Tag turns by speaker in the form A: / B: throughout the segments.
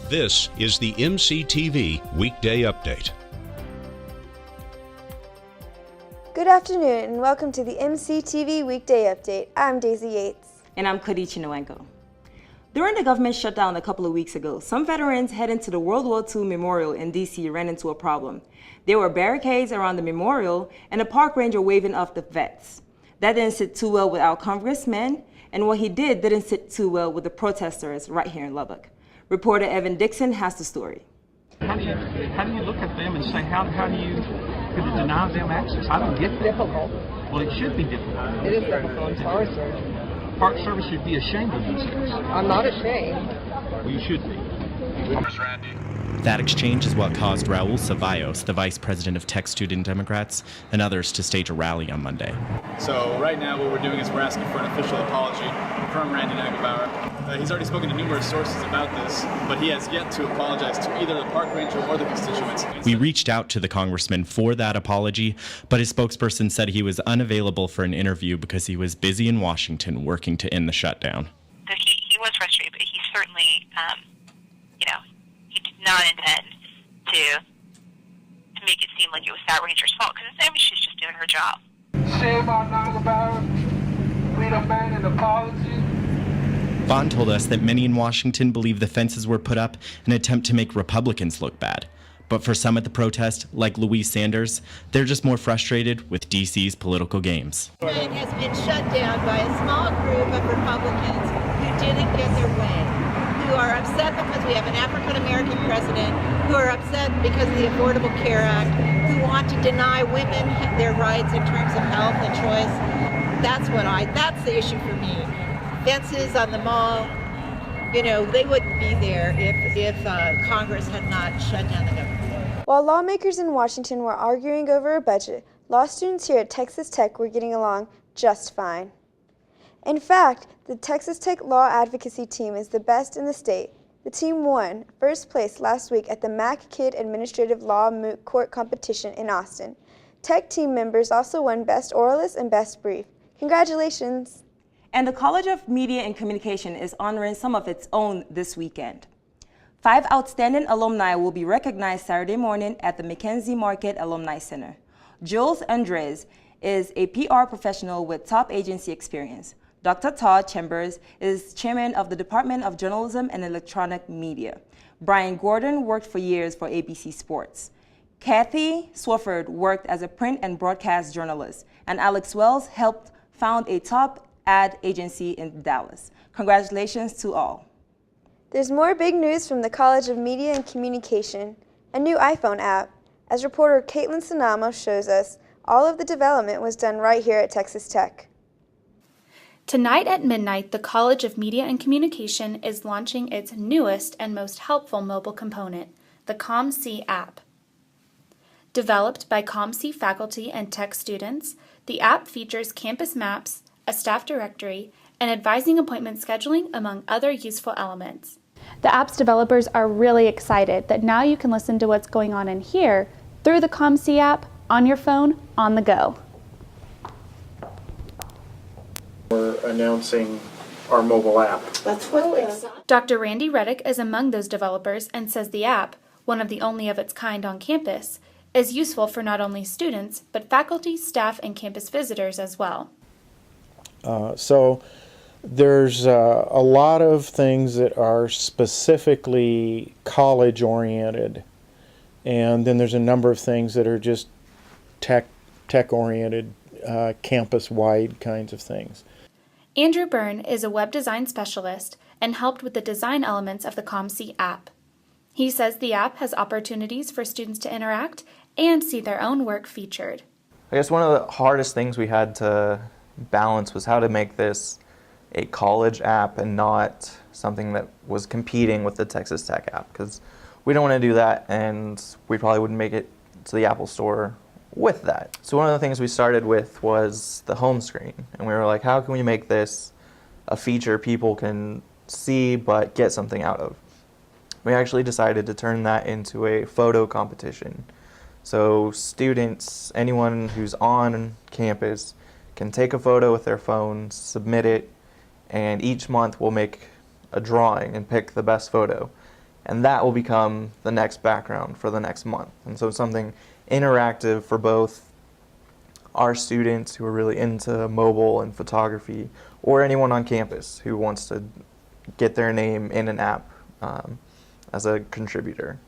A: This is the MCTV Weekday Update.
B: Good afternoon and welcome to the MCTV Weekday Update. I'm Daysi Yeates.
C: And I'm Kodichi Nwankwo. During the government shutdown a couple of weeks ago, some veterans heading to the World War II Memorial in D.C. ran into a problem. There were barricades around the memorial and a park ranger waving off the vets. That didn't sit too well with our congressman, and what he did didn't sit too well with the protesters right here in Lubbock. Reporter Evan Dixon has the story.
D: How do you look at them and say, how do you deny them access? I don't get that.
E: Difficult.
D: Well, it should be difficult.
E: It is difficult. I'm sorry, sir.
D: Park Service should be ashamed of themselves.
E: I'm not ashamed.
D: Well, you should be.
F: That exchange is what caused Raul Ceballos, the vice president of Tech Student Democrats, and others to stage a rally on Monday.
G: So right now what we're doing is we're asking for an official apology from Randy Nagelbauer. He's already spoken to numerous sources about this, but he has yet to apologize to either the park ranger or the constituents.
F: We reached out to the congressman for that apology, but his spokesperson said he was unavailable for an interview because he was busy in Washington working to end the shutdown.
H: He was frustrated, but he certainly, he did not intend to make it seem like it was that ranger's fault, because she's just doing her job.
I: Say about Nagelbauer, we demand an apology.
F: Vaughn told us that many in Washington believe the fences were put up in an attempt to make Republicans look bad. But for some at the protest, like Louise Sanders, they're just more frustrated with D.C.'s political games.
J: It has been shut down by a small group of Republicans who didn't get their way, who are upset because we have an African-American president, who are upset because of the Affordable Care Act, who want to deny women their rights in terms of health and choice. That's the issue for me. Fences on the mall, they wouldn't be there if Congress had not shut down the government.
B: While lawmakers in Washington were arguing over a budget, law students here at Texas Tech were getting along just fine. In fact, the Texas Tech Law Advocacy Team is the best in the state. The team won first place last week at the Mac Kid Administrative Law Moot Court Competition in Austin. Tech team members also won Best Oralist and Best Brief. Congratulations!
C: And the College of Media and Communication is honoring some of its own this weekend. 5 outstanding alumni will be recognized Saturday morning at the McKenzie Market Alumni Center. Jules Andres is a PR professional with top agency experience. Dr. Todd Chambers is chairman of the Department of Journalism and Electronic Media. Brian Gordon worked for years for ABC Sports. Kathy Swafford worked as a print and broadcast journalist, and Alex Wells helped found a top ad agency in Dallas. Congratulations to all.
B: There's more big news from the College of Media and Communication, a new iPhone app. As reporter Caitlin Sanamo shows us, all of the development was done right here at Texas Tech.
K: Tonight at midnight, the College of Media and Communication is launching its newest and most helpful mobile component, the ComC app. Developed by ComC faculty and tech students, the app features campus maps, a staff directory, and advising appointment scheduling, among other useful elements.
L: The app's developers are really excited that now you can listen to what's going on in here through the ComC app, on your phone, on the go.
M: We're announcing our mobile app.
J: That's what
K: Dr. Randy Reddick is among those developers and says the app, one of the only of its kind on campus, is useful for not only students, but faculty, staff, and campus visitors as well.
M: So there's a lot of things that are specifically college-oriented, and then there's a number of things that are just tech-oriented, campus-wide kinds of things.
K: Andrew Byrne is a web design specialist and helped with the design elements of the ComC app. He says the app has opportunities for students to interact and see their own work featured.
N: I guess one of the hardest things we had to balance was how to make this a college app and not something that was competing with the Texas Tech app, because we don't want to do that, and we probably wouldn't make it to the Apple Store with that. So one of the things we started with was the home screen, and we were like, how can we make this a feature people can see but get something out of? We actually decided to turn that into a photo competition. So students, anyone who's on campus, can take a photo with their phone, submit it, and each month we'll make a drawing and pick the best photo. And that will become the next background for the next month. And so something interactive for both our students who are really into mobile and photography, or anyone on campus who wants to get their name in an app as a contributor.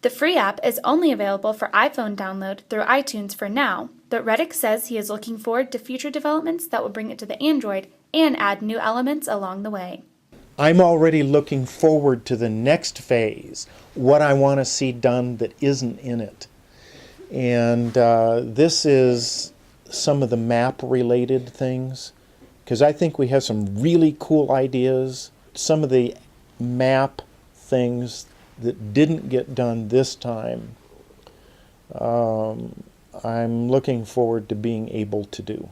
K: The free app is only available for iPhone download through iTunes for now, but Reddick says he is looking forward to future developments that will bring it to the Android and add new elements along the way.
M: I'm already looking forward to the next phase, what I want to see done that isn't in it. And this is some of the map-related things, because I think we have some really cool ideas. Some of the map things that didn't get done this time, I'm looking forward to being able to do.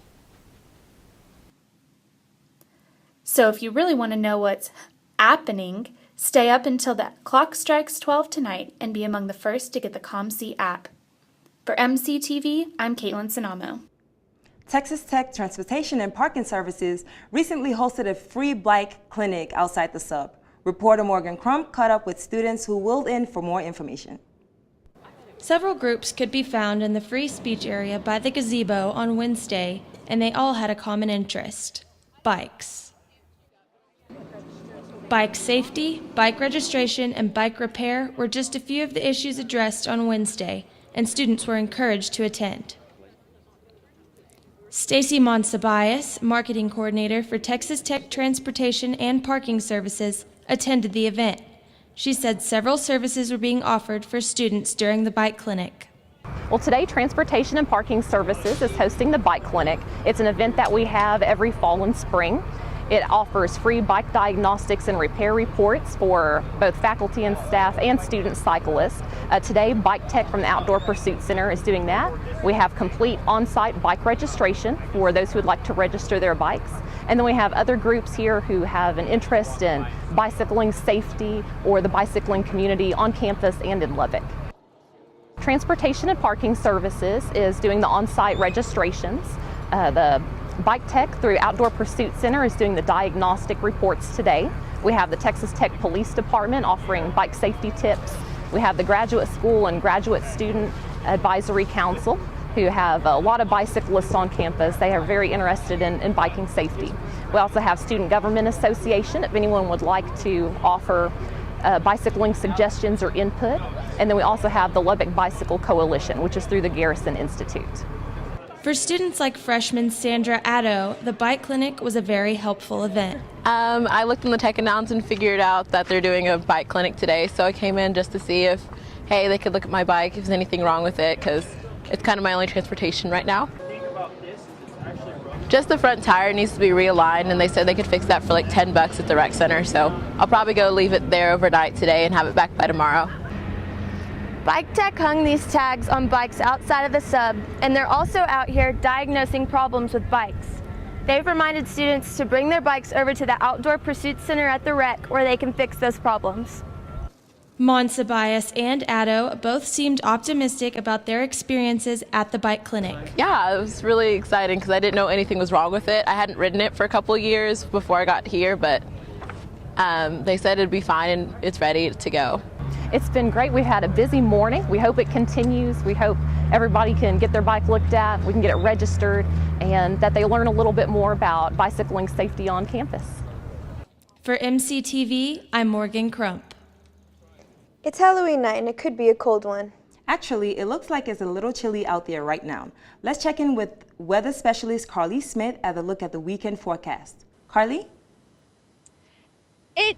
K: So if you really want to know what's happening, stay up until the clock strikes 12 tonight and be among the first to get the ComC app. For MCTV, I'm Caitlin Sinamo.
C: Texas Tech Transportation and Parking Services recently hosted a free bike clinic outside the sub. Reporter Morgan Crump caught up with students who willed in for more information.
O: Several groups could be found in the free speech area by the gazebo on Wednesday, and they all had a common interest: bikes. Bike safety, bike registration, and bike repair were just a few of the issues addressed on Wednesday, and students were encouraged to attend. Stacy Monsabias, marketing coordinator for Texas Tech Transportation and Parking Services, attended the event. She said several services were being offered for students during the bike clinic.
P: Well, today Transportation and Parking Services is hosting the Bike Clinic. It's an event that we have every fall and spring. It offers free bike diagnostics and repair reports for both faculty and staff and student cyclists. Today, Bike Tech from the Outdoor Pursuit Center is doing that. We have complete on-site bike registration for those who would like to register their bikes. And then we have other groups here who have an interest in bicycling safety or the bicycling community on campus and in Lubbock. Transportation and Parking Services is doing the on-site registrations. The Bike Tech through Outdoor Pursuit Center is doing the diagnostic reports today. We have the Texas Tech Police Department offering bike safety tips. We have the Graduate School and Graduate Student Advisory Council who have a lot of bicyclists on campus. They are very interested in biking safety. We also have Student Government Association if anyone would like to offer bicycling suggestions or input. And then we also have the Lubbock Bicycle Coalition, which is through the Garrison Institute.
O: For students like freshman Sandra Addo, the bike clinic was a very helpful event.
Q: I looked in the tech announce and figured out that they're doing a bike clinic today, so I came in just to see if, hey, they could look at my bike, if there's anything wrong with it, because it's kind of my only transportation right now. Just the front tire needs to be realigned, and they said they could fix that for like $10 at the rec center, so I'll probably go leave it there overnight today and have it back by tomorrow.
R: Bike Tech hung these tags on bikes outside of the sub, and they're also out here diagnosing problems with bikes. They've reminded students to bring their bikes over to the Outdoor Pursuit Center at the rec where they can fix those problems.
O: Monsabias and Addo both seemed optimistic about their experiences at the bike clinic.
Q: Yeah, it was really exciting because I didn't know anything was wrong with it. I hadn't ridden it for a couple of years before I got here, but they said it'd be fine and it's ready to go.
P: It's been great. We've had a busy morning. We hope it continues. We hope everybody can get their bike looked at, we can get it registered, and that they learn a little bit more about bicycling safety on campus.
O: For MCTV, I'm Morgan Crump.
B: It's Halloween night and it could be a cold one.
C: Actually, it looks like it's a little chilly out there right now. Let's check in with weather specialist Carly Smith at a look at the weekend forecast. Carly?
S: It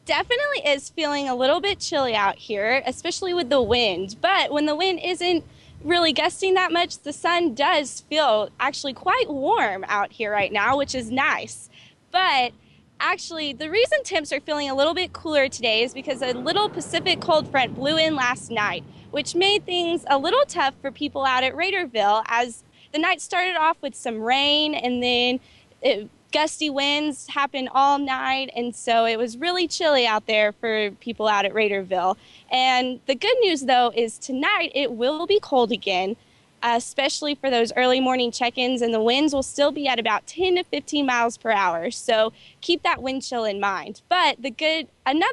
S: definitely is feeling a little bit chilly out here, especially with the wind. But when the wind isn't really gusting that much, the sun does feel actually quite warm out here right now, which is nice. But actually, the reason temps are feeling a little bit cooler today is because a little Pacific cold front blew in last night, which made things a little tough for people out at Raderville, as the night started off with some rain and then gusty winds happened all night, and so it was really chilly out there for people out at Raderville. And the good news, though, is tonight it will be cold again. especially for those early morning check-ins, and the winds will still be at about 10 to 15 miles per hour. So keep that wind chill in mind. But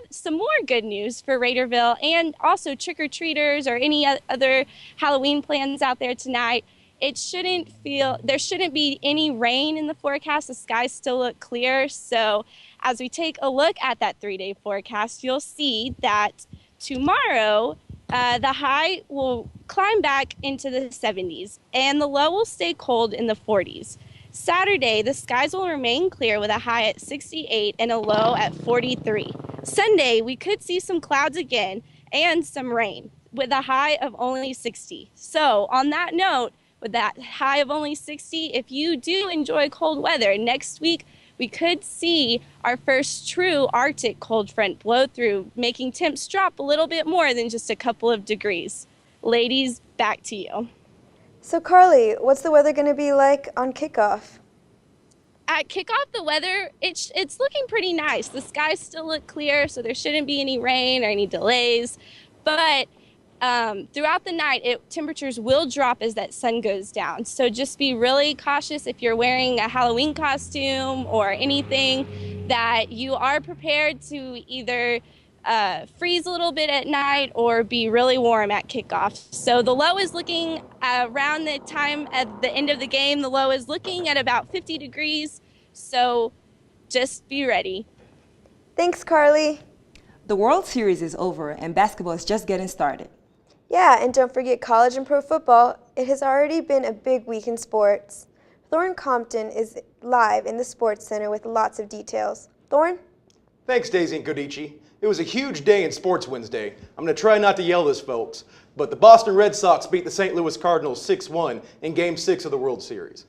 S: some more good news for Raiderville and also trick-or-treaters or any other Halloween plans out there tonight. There shouldn't be any rain in the forecast. The skies still look clear. So as we take a look at that 3-day forecast, you'll see that tomorrow the high will climb back into the 70s and the low will stay cold in the 40s. Saturday, the skies will remain clear with a high at 68 and a low at 43. Sunday, we could see some clouds again and some rain with a high of only 60. So on that note, with that high of only 60, if you do enjoy cold weather, next week we could see our first true Arctic cold front blow through, making temps drop a little bit more than just a couple of degrees. Ladies, back to you.
B: So Carly, what's the weather going to be like on kickoff?
S: At kickoff, the weather, it's looking pretty nice. The skies still look clear, so there shouldn't be any rain or any delays. But throughout the night, temperatures will drop as that sun goes down. So just be really cautious if you're wearing a Halloween costume or anything, that you are prepared to either freeze a little bit at night or be really warm at kickoff. So the low is looking around the time at the end of the game, the low is looking at about 50 degrees. So just be ready.
B: Thanks, Carly.
C: The World Series is over and basketball is just getting started.
B: Yeah, and don't forget college and pro football. It has already been a big week in sports. Thorn Compton is live in the Sports Center with lots of details. Thorn?
T: Thanks, Daisy and Kodichi. It was a huge day in Sports Wednesday. I'm going to try not to yell this, folks, but the Boston Red Sox beat the St. Louis Cardinals 6-1 in Game 6 of the World Series.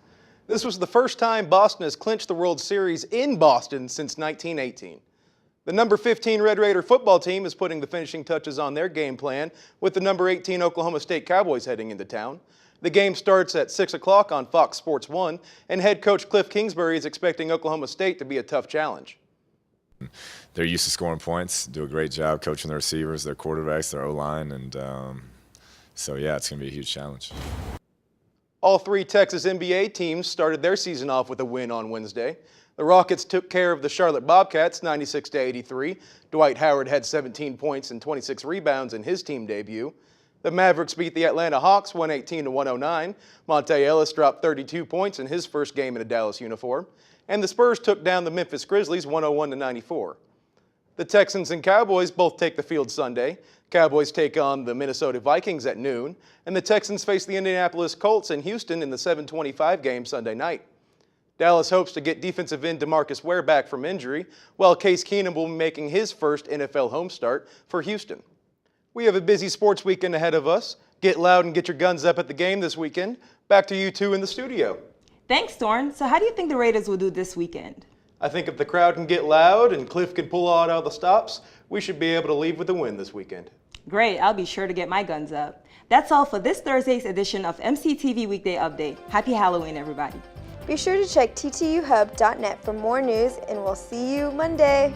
T: This was the first time Boston has clinched the World Series in Boston since 1918. The number 15 Red Raider football team is putting the finishing touches on their game plan with the number 18 Oklahoma State Cowboys heading into town. The game starts at 6 o'clock on Fox Sports 1, and head coach Cliff Kingsbury is expecting Oklahoma State to be a tough challenge.
U: They're used to scoring points, do a great job coaching their receivers, their quarterbacks, their O-line, and so yeah, it's going to be a huge challenge.
T: All three Texas NBA teams started their season off with a win on Wednesday. The Rockets took care of the Charlotte Bobcats 96-83. Dwight Howard had 17 points and 26 rebounds in his team debut. The Mavericks beat the Atlanta Hawks 118-109. Monte Ellis dropped 32 points in his first game in a Dallas uniform. And the Spurs took down the Memphis Grizzlies 101-94. The Texans and Cowboys both take the field Sunday. Cowboys take on the Minnesota Vikings at noon, and the Texans face the Indianapolis Colts in Houston in the 7:25 game Sunday night. Dallas hopes to get defensive end DeMarcus Ware back from injury, while Case Keenum will be making his first NFL home start for Houston. We have a busy sports weekend ahead of us. Get loud and get your guns up at the game this weekend. Back to you two in the studio.
C: Thanks, Thorn. So how do you think the Raiders will do this weekend?
T: I think if the crowd can get loud and Cliff can pull out all the stops, we should be able to leave with a win this weekend.
C: Great, I'll be sure to get my guns up. That's all for this Thursday's edition of MCTV Weekday Update. Happy Halloween, everybody.
B: Be sure to check ttuhub.net for more news, and we'll see you Monday.